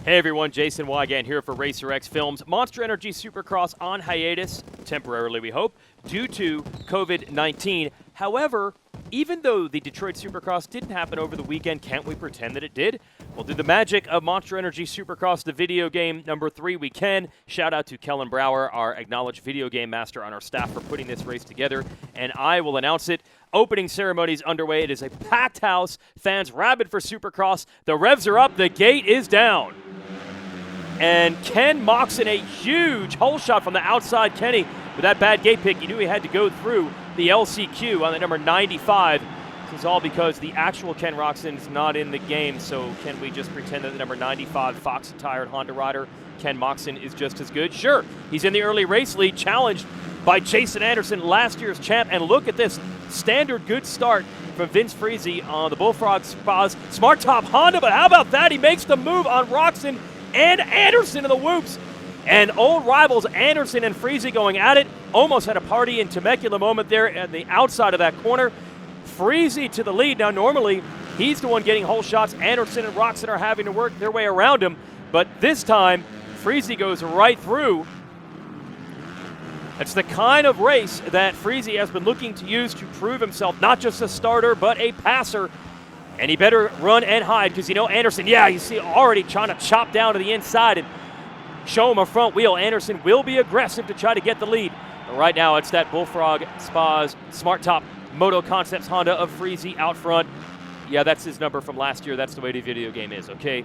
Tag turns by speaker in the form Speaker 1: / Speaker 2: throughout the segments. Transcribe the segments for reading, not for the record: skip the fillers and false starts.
Speaker 1: Hey everyone, Jason Weigandt here for Racer X Films. Monster Energy Supercross on hiatus, temporarily we hope, due to COVID-19. However, even though the Detroit Supercross didn't happen over the weekend, can't we pretend that it did? Well, through the magic of Monster Energy Supercross, the video game number 3, we can. Shout out to Kellen Brower, our acknowledged video game master on our staff, for putting this race together, and I will announce it. Opening ceremony is underway. It is a packed house. Fans rabid for Supercross. The revs are up. The gate is down. And Ken Moxon, a huge hole shot from the outside. Kenny, with that bad gate pick, he knew he had to go through the LCQ on the number 95. This is all because the actual Ken Moxon is not in the game, so can we just pretend that the number 95 Fox-attired Honda rider, Ken Moxon, is just as good? Sure, he's in the early race lead, challenged by Jason Anderson, last year's champ. And look at this standard good start from Vince Friese on the Bullfrog Spas Smart Top Honda, but how about that? He makes the move on Roxon and Anderson in the whoops. And old rivals Anderson and Friese going at it. Almost had a party in Temecula moment there at the outside of that corner. Friese to the lead. Now normally he's the one getting hole shots. Anderson and Roxon are having to work their way around him. But this time Friese goes right through. It's the kind of race that Friese has been looking to use to prove himself not just a starter but a passer. And he better run and hide because you know Anderson, yeah, you see already trying to chop down to the inside and show him a front wheel. Anderson will be aggressive to try to get the lead. But right now it's that Bullfrog Spas Smart Top Moto Concepts Honda of Friese out front. Yeah, that's his number from last year. That's the way the video game is, okay?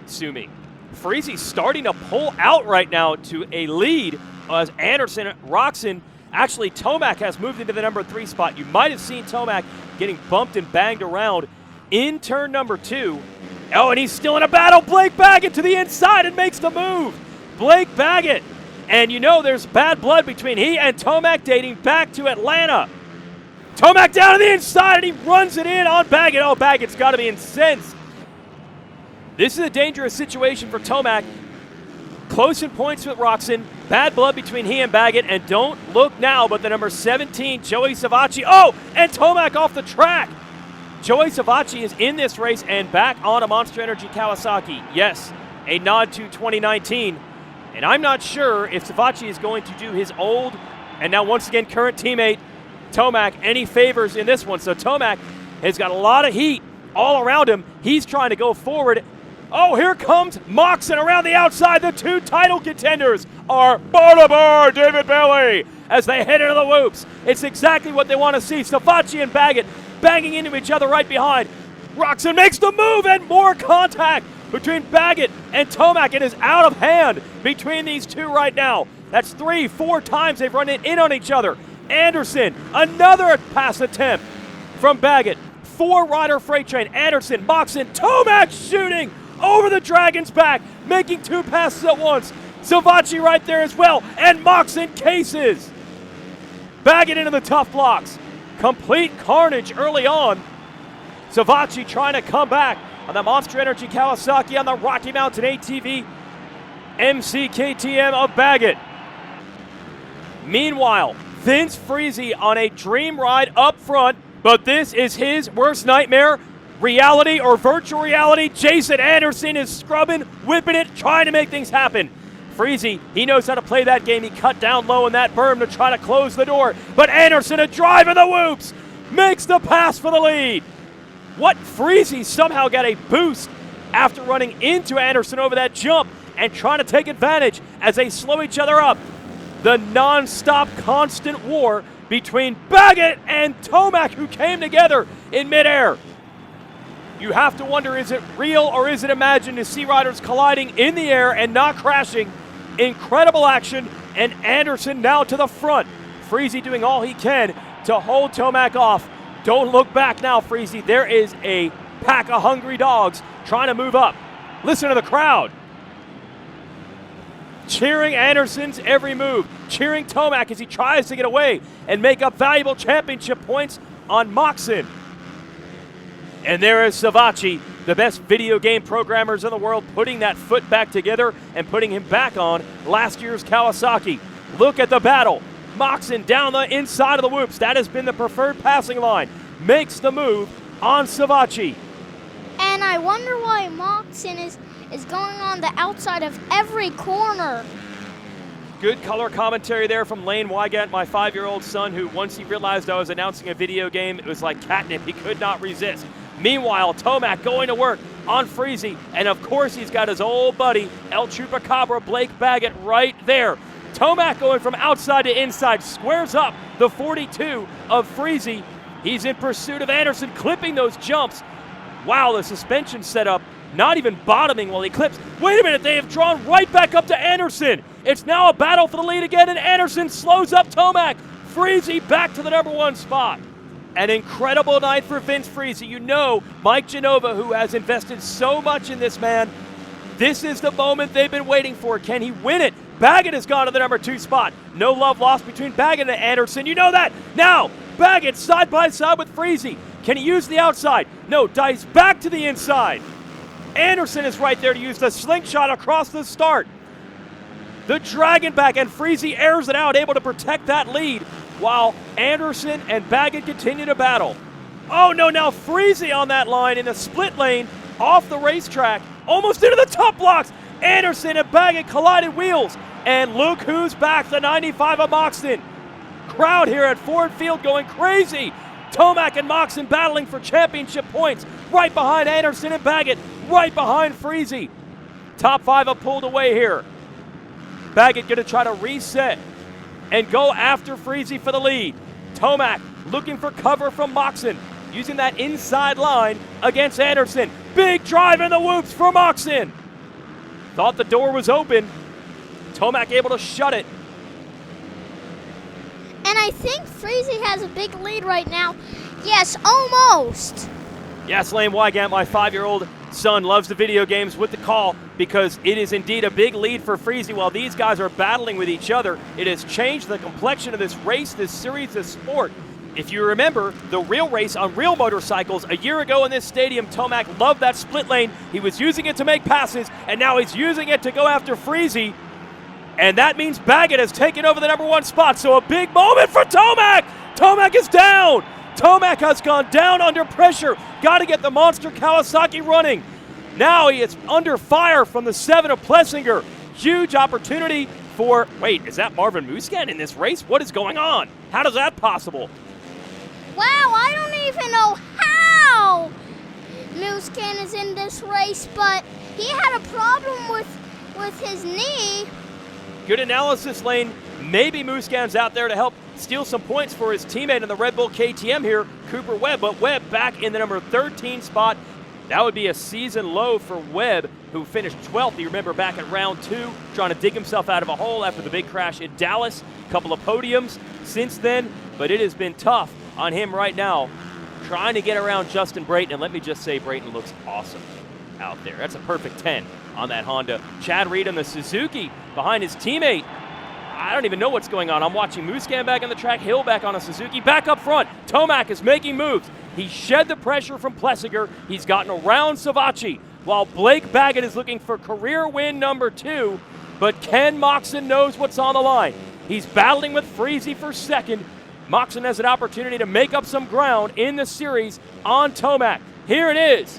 Speaker 1: Sue me. Friese's starting to pull out right now to a lead as Anderson, Roxon. Actually, Tomac has moved into the number 3 spot. You might have seen Tomac getting bumped and banged around in turn number 2. Oh, and he's still in a battle. Blake Baggett to the inside and makes the move. Blake Baggett. And you know there's bad blood between he and Tomac dating back to Atlanta. Tomac down to the inside and he runs it in on Baggett. Oh, Baggett's got to be incensed. This is a dangerous situation for Tomac. Close in points with Roxon. Bad blood between he and Baggett. And don't look now, but the number 17, Joey Savacci. Oh, and Tomac off the track. Joey Savacci is in this race and back on a Monster Energy Kawasaki. Yes, a nod to 2019. And I'm not sure if Savacci is going to do his old and now once again current teammate Tomac any favors in this one. So Tomac has got a lot of heat all around him. He's trying to go forward. Oh, here comes Moxon around the outside. The 2 title contenders are bar David Bailey as they head into the whoops. It's exactly what they want to see. Savacci and Baggett banging into each other right behind. Roxon makes the move and more contact between Baggett and Tomac. It is out of hand between these two right now. That's 3-4 times they've run it in on each other. Anderson, another pass attempt from Baggett. 4-rider freight train. Anderson, Moxon, Tomac shooting over the Dragon's back, making 2 passes at once. Savacci right there as well, and Moxon cases. Baggett into the tough blocks. Complete carnage early on. Savacci trying to come back on the Monster Energy Kawasaki on the Rocky Mountain ATV MC KTM of Baggett. Meanwhile, Vince Friese on a dream ride up front, but this is his worst nightmare. Reality or virtual reality, Jason Anderson is scrubbing, whipping it, trying to make things happen. Friese, he knows how to play that game. He cut down low in that berm to try to close the door. But Anderson, a drive in the whoops, makes the pass for the lead. What? Friese somehow got a boost after running into Anderson over that jump and trying to take advantage as they slow each other up. The non-stop constant war between Baggett and Tomac, who came together in midair. You have to wonder, is it real or is it imagined to see riders colliding in the air and not crashing? Incredible action, and Anderson now to the front. Friese doing all he can to hold Tomac off. Don't look back now, Friese. There is a pack of hungry dogs trying to move up. Listen to the crowd. Cheering Anderson's every move. Cheering Tomac as he tries to get away and make up valuable championship points on Moxon. And there is Savacci, the best video game programmers in the world, putting that foot back together and putting him back on last year's Kawasaki. Look at the battle. Moxon down the inside of the whoops. That has been the preferred passing line. Makes the move on Savacci.
Speaker 2: And I wonder why Moxon is is going on the outside of every corner.
Speaker 1: Good color commentary there from Lane Weigandt, my 5-year-old son, who once he realized I was announcing a video game, it was like catnip. He could not resist. Meanwhile, Tomac going to work on Freezy, and of course he's got his old buddy, El Chupacabra, Blake Baggett, right there. Tomac going from outside to inside, squares up the 42 of Freezy. He's in pursuit of Anderson, clipping those jumps. Wow, the suspension setup, not even bottoming while he clips. Wait a minute, they have drawn right back up to Anderson. It's now a battle for the lead again, and Anderson slows up Tomac. Freezy back to the #1 spot. An incredible night for Vince Freezy. You know, Mike Genova, who has invested so much in this man, this is the moment they've been waiting for. Can he win it? Baggett has gone to the #2 spot. No love lost between Baggett and Anderson. You know that. Now, Baggett side by side with Freezy. Can he use the outside? No, dives back to the inside. Anderson is right there to use the slingshot across the start. The dragon back, and Freezy airs it out, able to protect that lead, while Anderson and Baggett continue to battle. Oh no, now Freezy on that line in the split lane, off the racetrack, almost into the top blocks. Anderson and Baggett collided wheels, and look who's back, the 95 of Moxon. Crowd here at Ford Field going crazy. Tomac and Moxon battling for championship points, right behind Anderson and Baggett, right behind Freezy. Top 5 have pulled away here. Baggett going to try to reset and go after Freezy for the lead. Tomac looking for cover from Moxon, using that inside line against Anderson. Big drive in the whoops for Moxon. Thought the door was open. Tomac able to shut it.
Speaker 2: And I think Freezy has a big lead right now. Yes, almost.
Speaker 1: Yes, Lane Weigandt, my 5-year-old son, loves the video games with the call, because it is indeed a big lead for Freezy. While these guys are battling with each other, it has changed the complexion of this race, this series, this sport. If you remember the real race on real motorcycles a year ago in this stadium, Tomac loved that split lane. He was using it to make passes, and now he's using it to go after Freezy. And that means Baggett has taken over the #1 spot, so a big moment for Tomac! Tomac is down! Tomac has gone down under pressure. Got to get the monster Kawasaki running. Now he is under fire from the 7 of Plessinger. Huge opportunity for, wait, is that Marvin Musquin in this race? What is going on? How is that possible?
Speaker 2: Wow, I don't even know how Musquin is in this race, but he had a problem with his knee.
Speaker 1: Good analysis, Lane. Maybe Musquin's out there to help steal some points for his teammate in the Red Bull KTM here, Cooper Webb. But Webb back in the #13 spot. That would be a season low for Webb, who finished 12th. You remember back at round 2, trying to dig himself out of a hole after the big crash in Dallas. A couple of podiums since then, but it has been tough on him right now, trying to get around Justin Brayton. And let me just say, Brayton looks awesome out there. That's a perfect 10 on that Honda. Chad Reed on the Suzuki behind his teammate. I don't even know what's going on. I'm watching Musquin back on the track, Hill back on a Suzuki. Back up front, Tomac is making moves. He shed the pressure from Plessinger. He's gotten around Savacci, while Blake Baggett is looking for career win #2. But Ken Moxon knows what's on the line. He's battling with Freezy for second. Moxon has an opportunity to make up some ground in the series on Tomac. Here it is.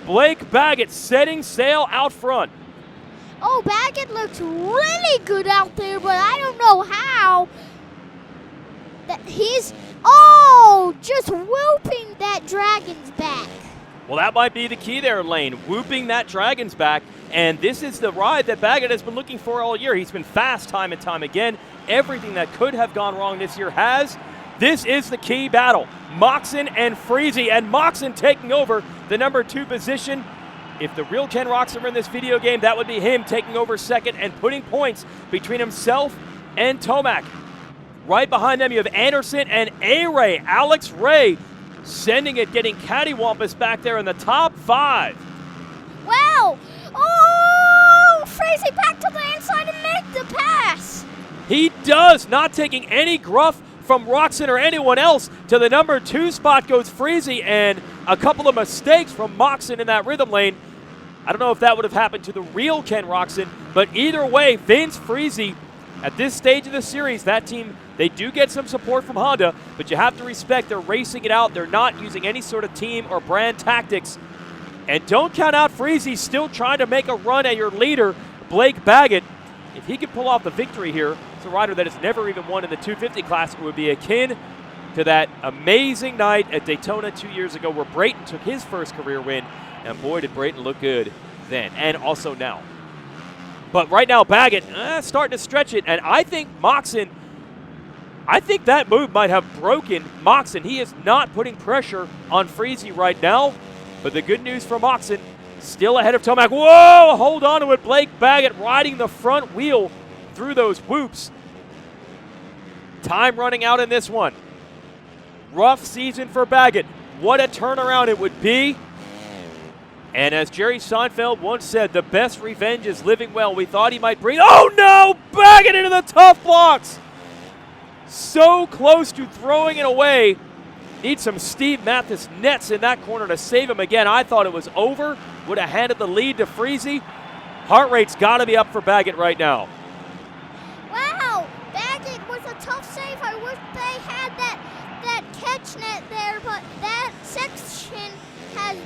Speaker 1: Blake Baggett setting sail out front.
Speaker 2: Oh, Baggett looks really good out there, but I don't know how. That he's, just whooping that dragon's back.
Speaker 1: Well, that might be the key there, Lane, whooping that dragon's back. And this is the ride that Baggett has been looking for all year. He's been fast time and time again. Everything that could have gone wrong this year has. This is the key battle. Moxon and Freezy, and Moxon taking over the #2 position. If the real Ken Roczen were in this video game, that would be him taking over second and putting points between himself and Tomac. Right behind them, you have Anderson and A-Ray, Alex Ray, sending it, getting cattywampus back there in the top 5.
Speaker 2: Wow! Oh, Freezy back to the inside and make the pass.
Speaker 1: He does, not taking any gruff from Roczen or anyone else. To the #2 spot goes Freezy, and a couple of mistakes from Moxon in that rhythm lane. I don't know if that would have happened to the real Ken Roczen, but either way, Vince Freezy, at this stage of the series, that team, they do get some support from Honda, but you have to respect they're racing it out. They're not using any sort of team or brand tactics. And don't count out Freezy, still trying to make a run at your leader, Blake Baggett. If he can pull off the victory here, it's a rider that has never even won in the 250 class. It would be akin to that amazing night at Daytona 2 years ago where Brayton took his first career win. And boy, did Brayton look good then and also now. But right now, Baggett starting to stretch it. And I think Moxon, that move might have broken Moxon. He is not putting pressure on Freezy right now. But the good news for Moxon, still ahead of Tomac. Whoa, hold on to it. Blake Baggett riding the front wheel through those whoops. Time running out in this one. Rough season for Baggett. What a turnaround it would be. And as Jerry Seinfeld once said, the best revenge is living well. We thought he might bring, oh no, Baggett into the tough blocks. So close to throwing it away. Need some Steve Mathis nets in that corner to save him again. I thought it was over. Would have handed the lead to Freezy. Heart rate's got to be up for Baggett right now.
Speaker 2: Wow, Baggett was a tough save. I wish they had that catch net there, but that section has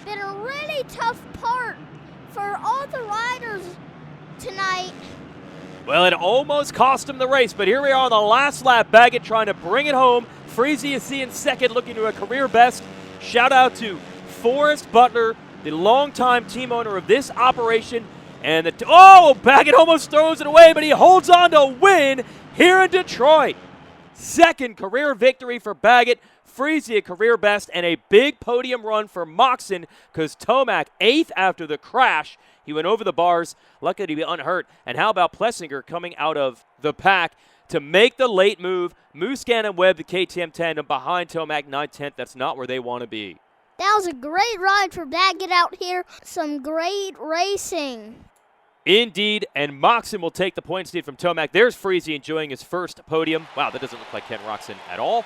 Speaker 2: been a really tough part for all the riders tonight.
Speaker 1: Well, it almost cost him the race, but here we are on the last lap. Baggett trying to bring it home. Freezy is in second, looking to a career best. Shout out to Forrest Butler, the longtime team owner of this operation. And Baggett almost throws it away, but he holds on to win here in Detroit. Second career victory for Baggett. Freezy a career best, and a big podium run for Moxon because Tomac, 8th after the crash. He went over the bars, lucky to be unhurt. And how about Plessinger coming out of the pack to make the late move? Musquin and Webb, the KTM tandem, behind Tomac 9th. That's not where they want to be.
Speaker 2: That was a great ride for Baggett out here. Some great racing.
Speaker 1: Indeed, and Moxon will take the points lead from Tomac. There's Freezy enjoying his first podium. Wow, that doesn't look like Ken Roczen at all.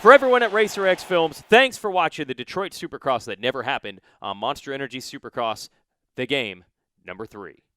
Speaker 1: For everyone at Racer X Films, thanks for watching the Detroit Supercross that never happened on Monster Energy Supercross, the game number 3.